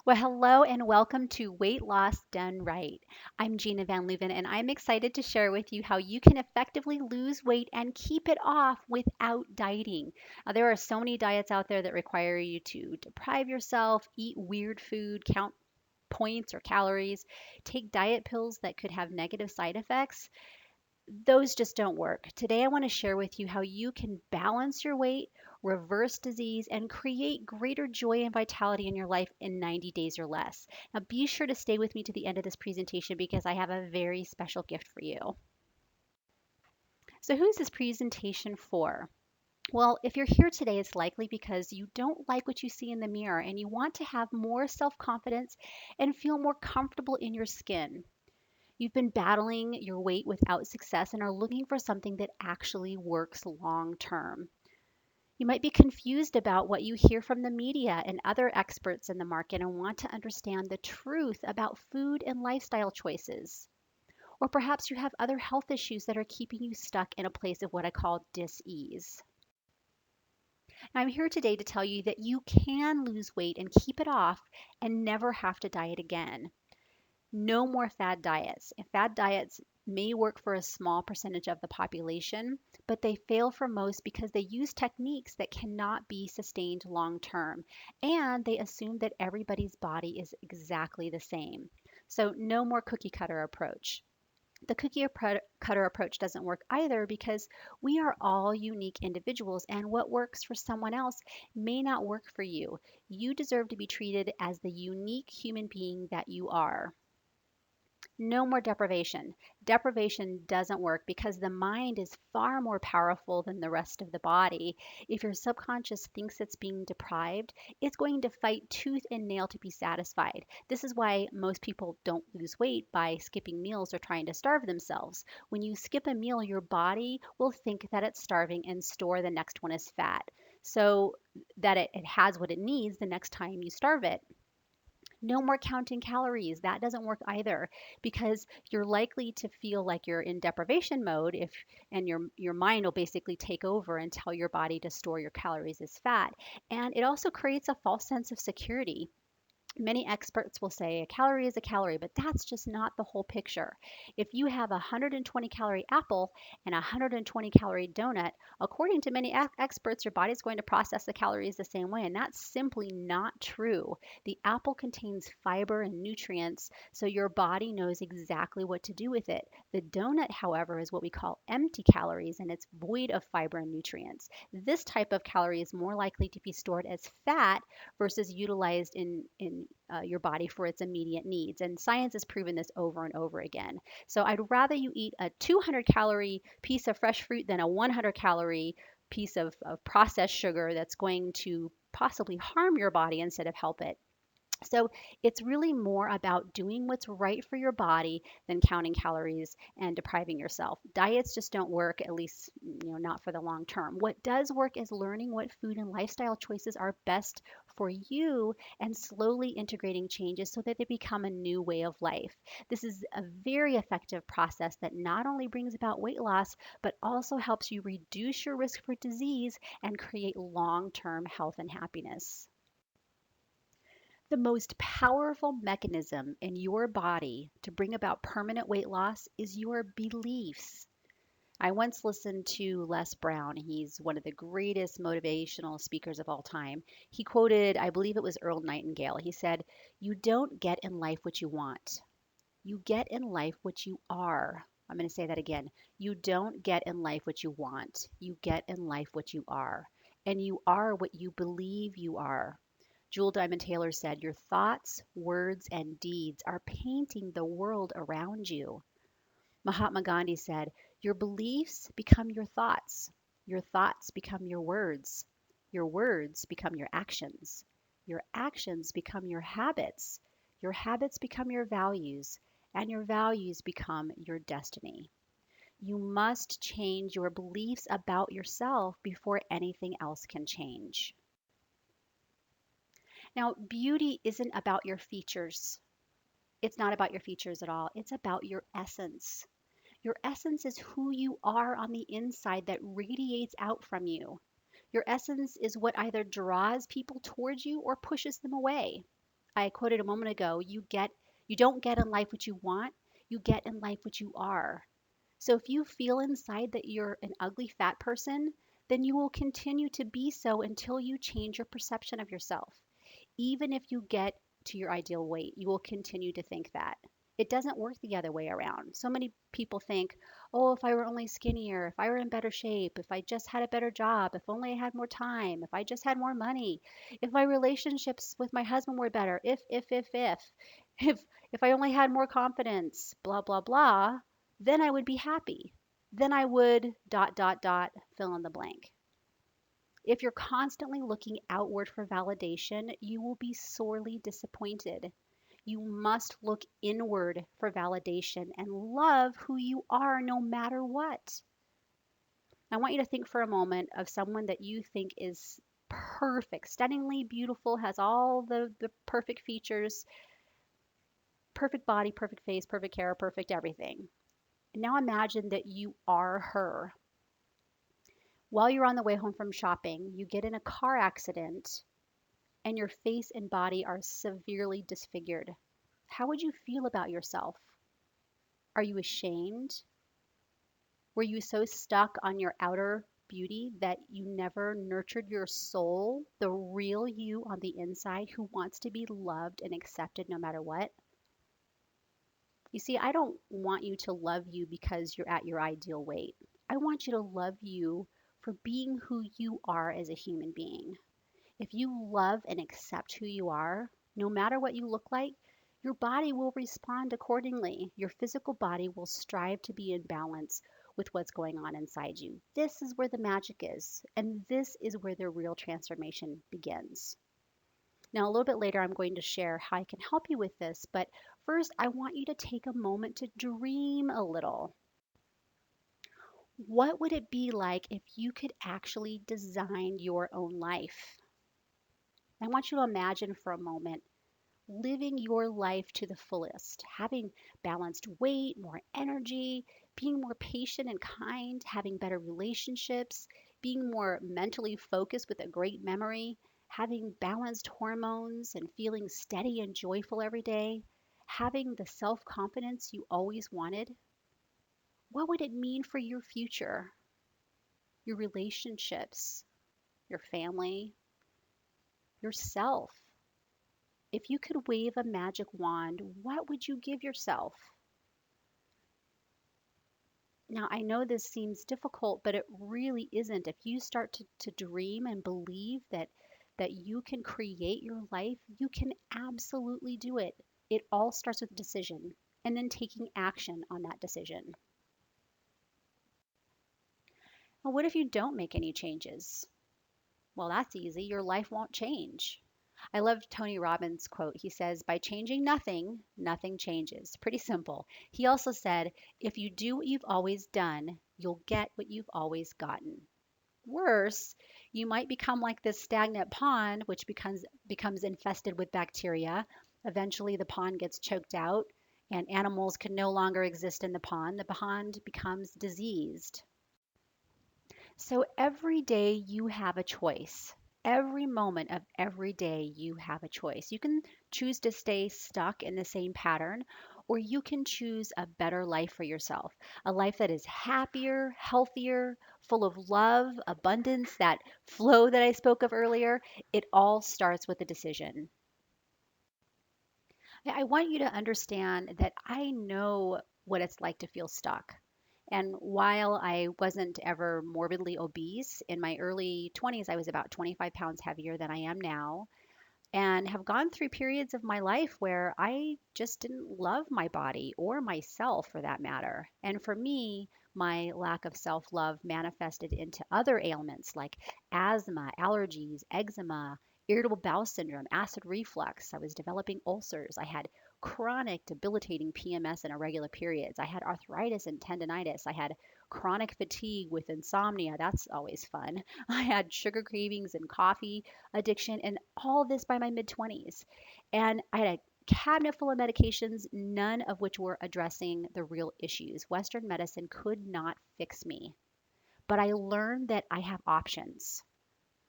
Well, hello and welcome to Weight Loss Done Right. I'm Gina Van Leuven, and I'm excited to share with you how you can effectively lose weight and keep it off without dieting. There are so many diets out there that require you to deprive yourself, eat weird food, count points or calories, take diet pills that could have negative side effects. Those just don't work. Today, I want to share with you how you can balance your weight, reverse disease, and create greater joy and vitality in your life in 90 days or less. Now, be sure to stay with me to the end of this presentation because I have a very special gift for you. So, who's this presentation for? Well, if you're here today, it's likely because you don't like what you see in the mirror and you want to have more self confidence and feel more comfortable in your skin. You've been battling your weight without success and are looking for something that actually works long term. You might be confused about what you hear from the media and other experts in the market and want to understand the truth about food and lifestyle choices. Or perhaps you have other health issues that are keeping you stuck in a place of what I call dis-ease. Now, I'm here today to tell you that you can lose weight and keep it off and never have to diet again. No more fad diets. Fad diets may work for a small percentage of the population, but they fail for most because they use techniques that cannot be sustained long term. And they assume that everybody's body is exactly the same. So, no more cookie cutter approach. The cutter approach doesn't work either because we are all unique individuals, and what works for someone else may not work for you. You deserve to be treated as the unique human being that you are. No more deprivation. Deprivation doesn't work because the mind is far more powerful than the rest of the body. If your subconscious thinks it's being deprived, it's going to fight tooth and nail to be satisfied. This is why most people don't lose weight by skipping meals or trying to starve themselves. When you skip a meal, your body will think that it's starving and store the next one as fat so that it has what it needs the next time you starve it. No more counting calories. That doesn't work either because you're likely to feel like you're in deprivation mode if and your mind will basically take over and tell your body to store your calories as fat. And it also creates a false sense of security. Many experts will say a calorie is a calorie, but that's just not the whole picture. If you have a 120 calorie apple and a 120 calorie donut, according to many experts, your body's going to process the calories the same way, and that's simply not true. The apple contains fiber and nutrients, so your body knows exactly what to do with it. The donut, however, is what we call empty calories, and it's void of fiber and nutrients. This type of calorie is more likely to be stored as fat versus utilized in your body for its immediate needs. And science has proven this over and over again. So I'd rather you eat a 200 calorie piece of fresh fruit than a 100 calorie piece of processed sugar that's going to possibly harm your body instead of help it. So it's really more about doing what's right for your body than counting calories and depriving yourself. Diets just don't work, at least not for the long term. What does work is learning what food and lifestyle choices are best for you and slowly integrating changes so that they become a new way of life. This is a very effective process that not only brings about weight loss, but also helps you reduce your risk for disease and create long-term health and happiness. The most powerful mechanism in your body to bring about permanent weight loss is your beliefs. I once listened to Les Brown. He's one of the greatest motivational speakers of all time. He quoted, I believe it was Earl Nightingale. He said, "You don't get in life what you want. You get in life what you are." I'm going to say that again. You don't get in life what you want. You get in life what you are. And you are what you believe you are. Jewel Diamond Taylor said, "Your thoughts, words, and deeds are painting the world around you." Mahatma Gandhi said, "Your beliefs become your thoughts become your words become your actions become your habits become your values, and your values become your destiny." You must change your beliefs about yourself before anything else can change. Now, beauty isn't about your features. It's not about your features at all. It's about your essence. Your essence is who you are on the inside that radiates out from you. Your essence is what either draws people towards you or pushes them away. I quoted a moment ago, you don't get in life what you want, you get in life what you are. So if you feel inside that you're an ugly fat person, then you will continue to be so until you change your perception of yourself. Even if you get to your ideal weight, you will continue to think that. It doesn't work the other way around. So many people think, oh, if I were only skinnier, if I were in better shape, if I just had a better job, if only I had more time, if I just had more money, if my relationships with my husband were better, if, if I only had more confidence, blah, blah, blah, then I would be happy. Then I would fill in the blank. If you're constantly looking outward for validation, you will be sorely disappointed. You must look inward for validation and love who you are no matter what. I want you to think for a moment of someone that you think is perfect, stunningly beautiful, has all the perfect features, perfect body, perfect face, perfect hair, perfect everything. And now imagine that you are her. While you're on the way home from shopping, you get in a car accident and your face and body are severely disfigured. How would you feel about yourself? Are you ashamed? Were you so stuck on your outer beauty that you never nurtured your soul, the real you on the inside who wants to be loved and accepted no matter what? You see, I don't want you to love you because you're at your ideal weight. I want you to love you for being who you are as a human being. If you love and accept who you are, no matter what you look like, your body will respond accordingly. Your physical body will strive to be in balance with what's going on inside you. This is where the magic is, and this is where the real transformation begins. Now, a little bit later, I'm going to share how I can help you with this, but first, I want you to take a moment to dream a little. What would it be like if you could actually design your own life? I want you to imagine for a moment living your life to the fullest, having balanced weight, more energy, being more patient and kind, having better relationships, being more mentally focused with a great memory, having balanced hormones and feeling steady and joyful every day, having the self confidence you always wanted. What would it mean for your future, your relationships, your family, yourself? If you could wave a magic wand, what would you give yourself? Now, I know this seems difficult, but it really isn't. If you start to dream and believe that you can create your life, you can absolutely do it. It all starts with a decision and then taking action on that decision. Well, what if you don't make any changes? Well, that's easy. Your life won't change. I love Tony Robbins' quote. He says, by changing nothing, nothing changes. Pretty simple. He also said, if you do what you've always done, you'll get what you've always gotten. Worse, you might become like this stagnant pond, which becomes infested with bacteria. Eventually, the pond gets choked out, and animals can no longer exist in the pond. The pond becomes diseased. So every day you have a choice. Every moment of every day you have a choice. You can choose to stay stuck in the same pattern, or you can choose a better life for yourself. A life that is happier, healthier, full of love, abundance, that flow that I spoke of earlier. It all starts with a decision. I want you to understand that I know what it's like to feel stuck. And while I wasn't ever morbidly obese, in my early 20s, I was about 25 pounds heavier than I am now, and have gone through periods of my life where I just didn't love my body or myself for that matter. And for me, my lack of self love manifested into other ailments like asthma, allergies, eczema, irritable bowel syndrome, acid reflux. I was developing ulcers. I had chronic debilitating PMS and irregular periods. I had arthritis and tendonitis. I had chronic fatigue with insomnia. That's always fun. I had sugar cravings and coffee addiction, and all this by my mid 20s. And I had a cabinet full of medications, none of which were addressing the real issues. Western medicine could not fix me. But I learned that I have options.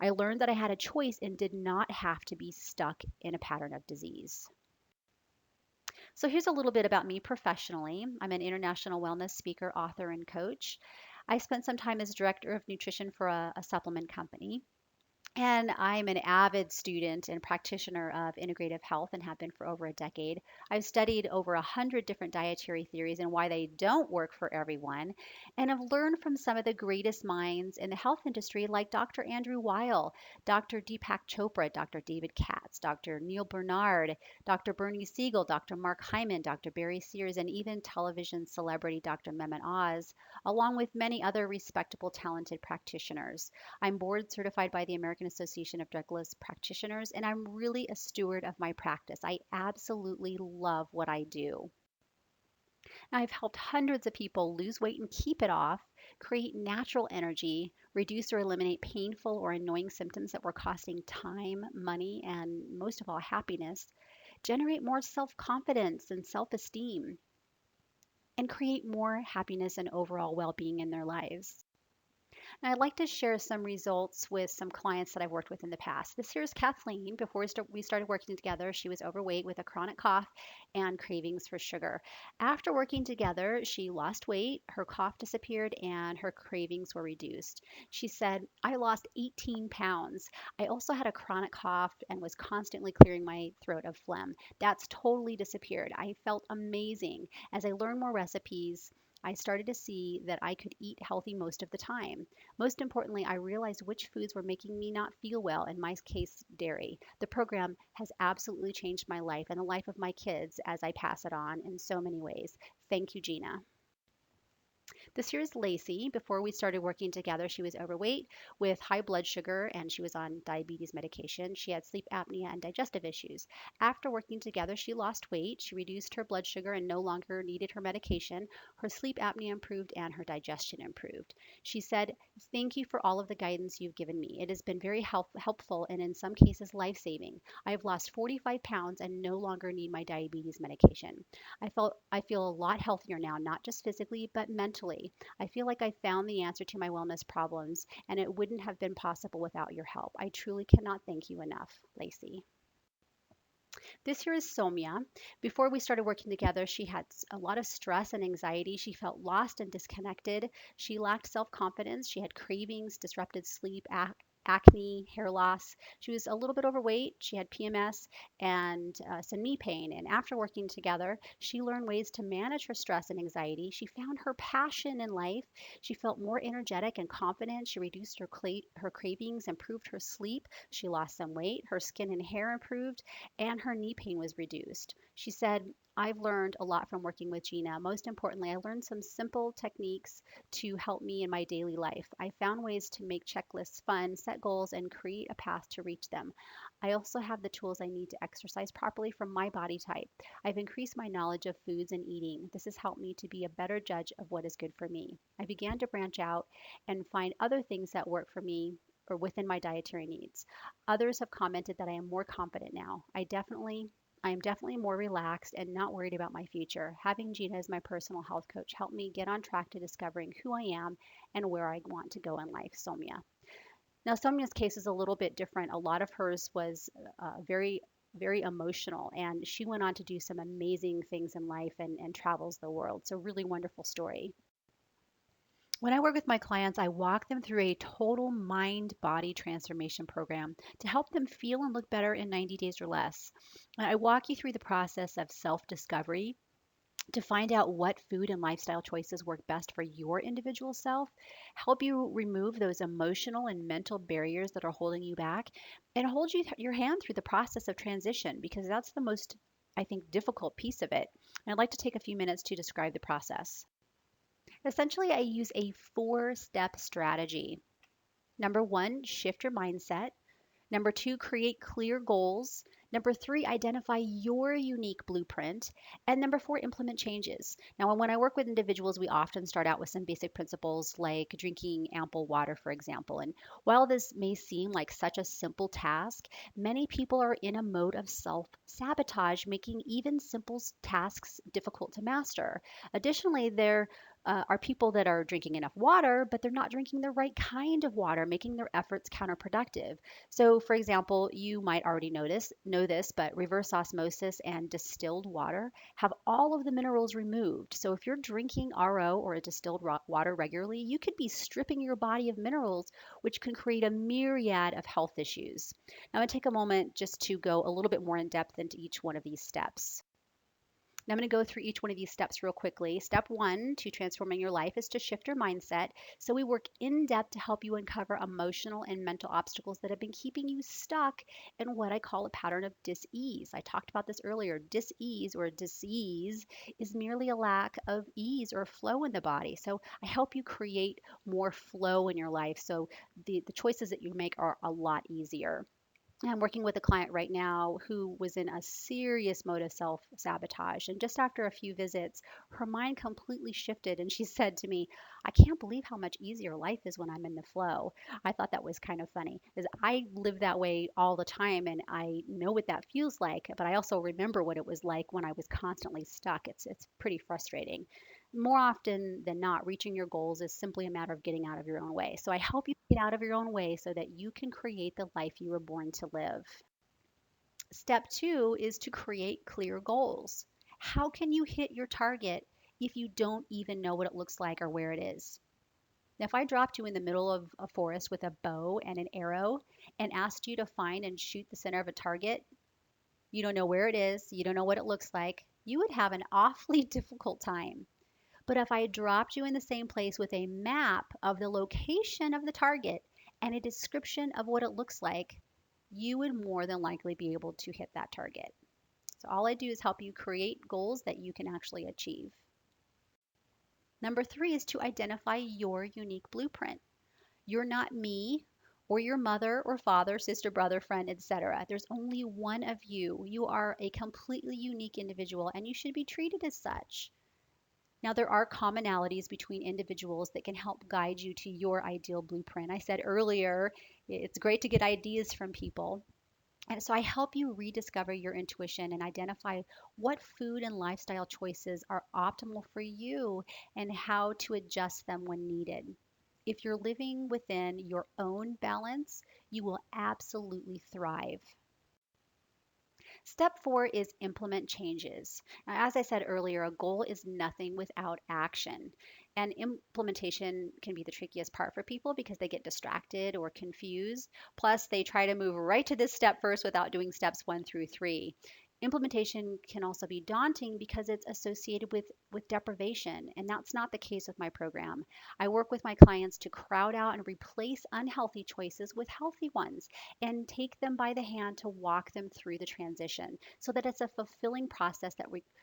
I learned that I had a choice and did not have to be stuck in a pattern of disease. So here's a little bit about me professionally. I'm an international wellness speaker, author, and coach. I spent some time as director of nutrition for a supplement company. And I'm an avid student and practitioner of integrative health and have been for over a decade. I've studied over 100 different dietary theories and why they don't work for everyone. And I've learned from some of the greatest minds in the health industry, like Dr. Andrew Weil, Dr. Deepak Chopra, Dr. David Katz, Dr. Neil Bernard, Dr. Bernie Siegel, Dr. Mark Hyman, Dr. Barry Sears, and even television celebrity Dr. Mehmet Oz, along with many other respectable, talented practitioners. I'm board certified by the American Association of Drugless Practitioners, and I'm really a steward of my practice. I absolutely love what I do. Now, I've helped hundreds of people lose weight and keep it off, create natural energy, reduce or eliminate painful or annoying symptoms that were costing time, money, and most of all, happiness, generate more self confidence and self esteem, and create more happiness and overall well being in their lives. And I'd like to share some results with some clients that I've worked with in the past. This here is Kathleen. Before we started working together, she was overweight with a chronic cough and cravings for sugar. After working together, she lost weight, her cough disappeared, and her cravings were reduced. She said, I lost 18 pounds. I also had a chronic cough and was constantly clearing my throat of phlegm. That's totally disappeared. I felt amazing. As I learned more recipes, I started to see that I could eat healthy most of the time. Most importantly, I realized which foods were making me not feel well, in my case, dairy. The program has absolutely changed my life and the life of my kids as I pass it on in so many ways. Thank you, Gina. This here is Lacey. Before we started working together, she was overweight with high blood sugar and she was on diabetes medication. She had sleep apnea and digestive issues. After working together, she lost weight. She reduced her blood sugar and no longer needed her medication. Her sleep apnea improved and her digestion improved. She said, thank you for all of the guidance you've given me. It has been very helpful and in some cases life saving. I have lost 45 pounds and no longer need my diabetes medication. I feel a lot healthier now, not just physically, but mentally. I feel like I found the answer to my wellness problems, and it wouldn't have been possible without your help. I truly cannot thank you enough, Lacey. This here is Somia. Before we started working together, she had a lot of stress and anxiety. She felt lost and disconnected. She lacked self confidence. She had cravings, disrupted sleep, acne, hair loss. She was a little bit overweight. She had PMS and some knee pain. And after working together, she learned ways to manage her stress and anxiety. She found her passion in life. She felt more energetic and confident. She reduced her cravings, improved her sleep. She lost some weight. Her skin and hair improved and her knee pain was reduced. She said, I've learned a lot from working with Gina. Most importantly, I learned some simple techniques to help me in my daily life. I found ways to make checklists fun, set goals, and create a path to reach them. I also have the tools I need to exercise properly for my body type. I've increased my knowledge of foods and eating. This has helped me to be a better judge of what is good for me. I began to branch out and find other things that work for me or within my dietary needs. Others have commented that I am more confident now. I am definitely more relaxed and not worried about my future. Having Gina as my personal health coach helped me get on track to discovering who I am and where I want to go in life. Somia. Now, Somia's case is a little bit different. A lot of hers was very emotional, and she went on to do some amazing things in life and travels the world. So, really wonderful story. When I work with my clients, I walk them through a total mind body transformation program to help them feel and look better in 90 days or less. I walk you through the process of self discovery to find out what food and lifestyle choices work best for your individual self, help you remove those emotional and mental barriers that are holding you back, and hold your hand through the process of transition because that's the most, I think, difficult piece of it. And I'd like to take a few minutes to describe the process. Essentially, I use a 4-step strategy. Number one, shift your mindset. Number two, create clear goals. Number three, identify your unique blueprint. And number four, implement changes. Now, when I work with individuals, we often start out with some basic principles like drinking ample water, for example. And while this may seem like such a simple task, many people are in a mode of self sabotage, making even simple tasks difficult to master. Additionally, they're are people that are drinking enough water, but they're not drinking the right kind of water, making their efforts counterproductive. So, for example, you might already know this, but reverse osmosis and distilled water have all of the minerals removed. So, if you're drinking RO or a distilled water regularly, you could be stripping your body of minerals, which can create a myriad of health issues. Now, I'm going to take a moment just to go a little bit more in depth into each one of these steps. Now, I'm going to go through each one of these steps real quickly. Step one to transforming your life is to shift your mindset. So, we work in depth to help you uncover emotional and mental obstacles that have been keeping you stuck in what I call a pattern of dis-ease. I talked about this earlier. Dis-ease or disease is merely a lack of ease or flow in the body. So, I help you create more flow in your life so the choices that you make are a lot easier. I'm working with a client right now who was in a serious mode of self sabotage. And just after a few visits, her mind completely shifted. And she said to me, I can't believe how much easier life is when I'm in the flow. I thought that was kind of funny because I live that way all the time and I know what that feels like. But I also remember what it was like when I was constantly stuck. It's pretty frustrating. More often than not, reaching your goals is simply a matter of getting out of your own way. So I help you get out of your own way so that you can create the life you were born to live. Step two is to create clear goals. How can you hit your target if you don't even know what it looks like or where it is? Now, if I dropped you in the middle of a forest with a bow and an arrow and asked you to find and shoot the center of a target, you don't know where it is, you don't know what it looks like, you would have an awfully difficult time. But if I dropped you in the same place with a map of the location of the target and a description of what it looks like, you would more than likely be able to hit that target. So all I do is help you create goals that you can actually achieve. Number three is to identify your unique blueprint. You're not me or your mother or father, sister, brother, friend, etc. There's only one of you. You are a completely unique individual and you should be treated as such. Now, there are commonalities between individuals that can help guide you to your ideal blueprint. I said earlier, it's great to get ideas from people. And so I help you rediscover your intuition and identify what food and lifestyle choices are optimal for you and how to adjust them when needed. If you're living within your own balance, you will absolutely thrive. Step four is implement changes. Now, as I said earlier, a goal is nothing without action. And implementation can be the trickiest part for people because they get distracted or confused. Plus, they try to move right to this step first without doing steps one through three. Implementation can also be daunting because it's associated with deprivation, and that's not the case with my program. I work with my clients to crowd out and replace unhealthy choices with healthy ones and take them by the hand to walk them through the transition so that it's a fulfilling process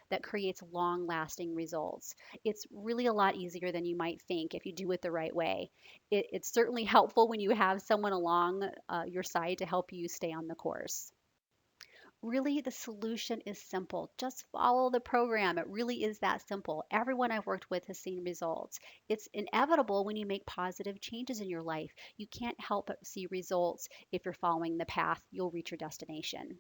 that creates long-lasting results. It's really a lot easier than you might think if you do it the right way. It's certainly helpful when you have someone along your side to help you stay on the course. Really, the solution is simple. Just follow the program. It really is that simple. Everyone I've worked with has seen results. It's inevitable when you make positive changes in your life. You can't help but see results if you're following the path. You'll reach your destination.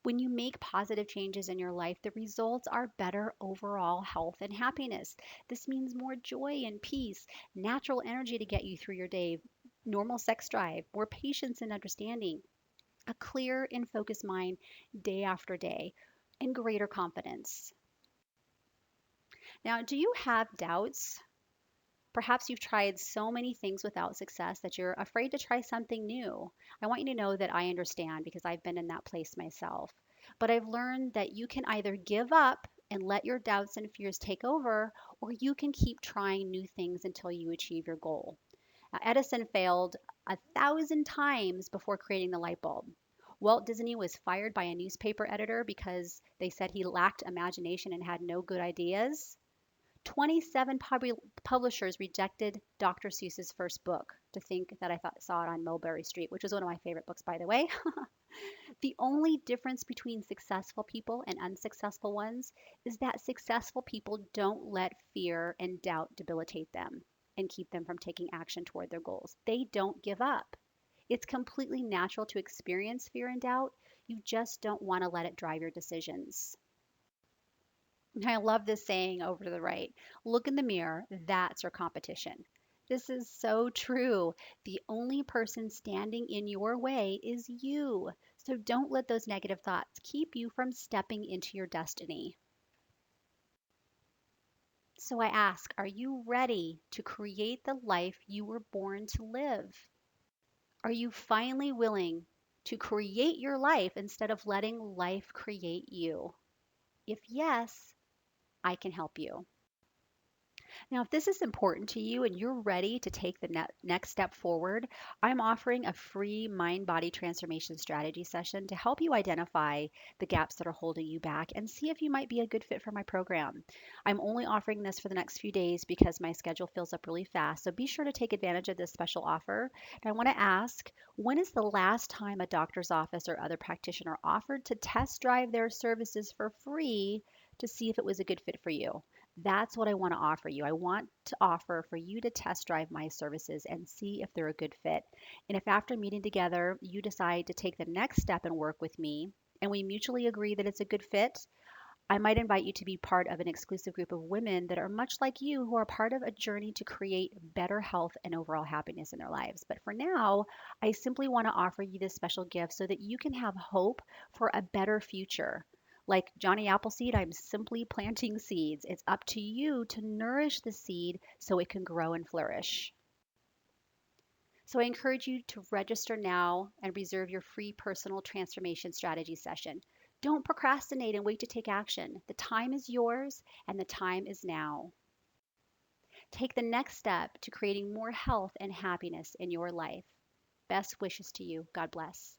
When you make positive changes in your life, the results are better overall health and happiness. This means more joy and peace, natural energy to get you through your day, normal sex drive, more patience and understanding, a clear and focused mind day after day, and greater confidence. Now, do you have doubts? Perhaps you've tried so many things without success that you're afraid to try something new. I want you to know that I understand because I've been in that place myself. But I've learned that you can either give up and let your doubts and fears take over, or you can keep trying new things until you achieve your goal. Now, Edison failed 1,000 times before creating the light bulb. Walt Disney was fired by a newspaper editor because they said he lacked imagination and had no good ideas. 27 publishers rejected Dr. Seuss's first book. To think that saw it on Mulberry Street, which was one of my favorite books, by the way. The only difference between successful people and unsuccessful ones is that successful people don't let fear and doubt debilitate them and keep them from taking action toward their goals. They don't give up. It's completely natural to experience fear and doubt. You just don't want to let it drive your decisions. I love this saying over to the right. Look in the mirror, that's your competition. This is so true. The only person standing in your way is you. So don't let those negative thoughts keep you from stepping into your destiny. So I ask, are you ready to create the life you were born to live? Are you finally willing to create your life instead of letting life create you? If yes, I can help you. Now, if this is important to you and you're ready to take the next step forward, I'm offering a free mind body transformation strategy session to help you identify the gaps that are holding you back and see if you might be a good fit for my program. I'm only offering this for the next few days because my schedule fills up really fast. So be sure to take advantage of this special offer. And I want to ask, when is the last time a doctor's office or other practitioner offered to test drive their services for free to see if it was a good fit for you? That's what I want to offer you. I want to offer for you to test drive my services and see if they're a good fit. And if after meeting together, you decide to take the next step and work with me, and we mutually agree that it's a good fit, I might invite you to be part of an exclusive group of women that are much like you who are part of a journey to create better health and overall happiness in their lives. But for now, I simply want to offer you this special gift so that you can have hope for a better future. Like Johnny Appleseed, I'm simply planting seeds. It's up to you to nourish the seed so it can grow and flourish. So I encourage you to register now and reserve your free personal transformation strategy session. Don't procrastinate and wait to take action. The time is yours and the time is now. Take the next step to creating more health and happiness in your life. Best wishes to you. God bless.